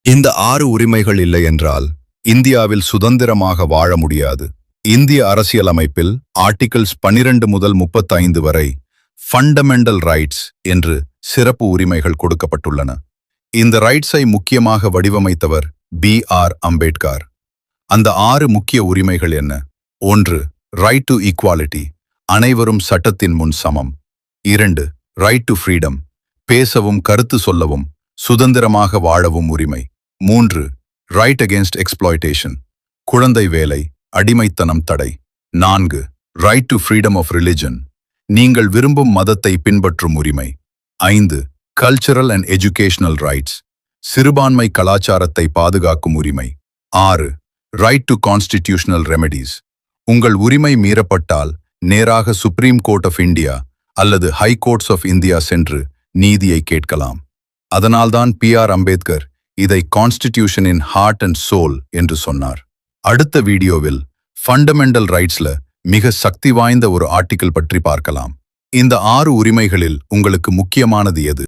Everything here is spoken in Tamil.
இந்த 6 உரிமைகள் இல்லை என்றால் இந்தியாவில் சுதந்திரமாக வாழ முடியாது. இந்திய அரசியலமைப்பில் ஆர்டிகிள்ஸ் 12 முதல் 35 வரை ஃபண்டமெண்டல் ரைட்ஸ் என்று சிறப்பு உரிமைகள் கொடுக்கப்பட்டுள்ளன. இந்த ரைட்ஸை முக்கியமாக வடிவமைத்தவர் B.R. அம்பேத்கர். அந்த 6 முக்கிய உரிமைகள் என்ன? 1. ரைட் டு ஈக்வாலிட்டி, அனைவரும் சட்டத்தின் முன் சமம். 2. ரைட் டு ஃப்ரீடம், பேசவும் கருத்து சொல்லவும் சுதந்திரமாக வாழவும் உரிமை. 3. ரைட் அகேன்ஸ்ட் எக்ஸ்ப்ளாய்டேஷன், குழந்தை வேலை, அடிமைத்தனம் தடை. 4. Right to freedom of religion, நீங்கள் விரும்பும் மதத்தை பின்பற்றும் உரிமை. 5. கல்ச்சரல் அண்ட் எஜுகேஷனல் ரைட்ஸ், சிறுபான்மை கலாச்சாரத்தை பாதுகாக்கும் உரிமை. 6. ரைட் டு கான்ஸ்டிடியூஷனல் ரெமெடிஸ், உங்கள் உரிமை மீறப்பட்டால் நேராக சுப்ரீம் கோர்ட் ஆஃப் இந்தியா அல்லது ஹை கோர்ட்ஸ் ஆஃப் இந்தியா சென்று நீதியை கேட்கலாம். அதனால்தான் P.R. அம்பேத்கர் இதை கான்ஸ்டிடியூஷனின் ஹார்ட் அண்ட் சோல் என்று சொன்னார். அடுத்த வீடியோவில் ஃபண்டமெண்டல் ரைட்ஸ்ல மிக சக்தி வாய்ந்த ஒரு ஆர்டிகிள் பற்றி பார்க்கலாம். இந்த 6 உரிமைகளில் உங்களுக்கு முக்கியமானது எது?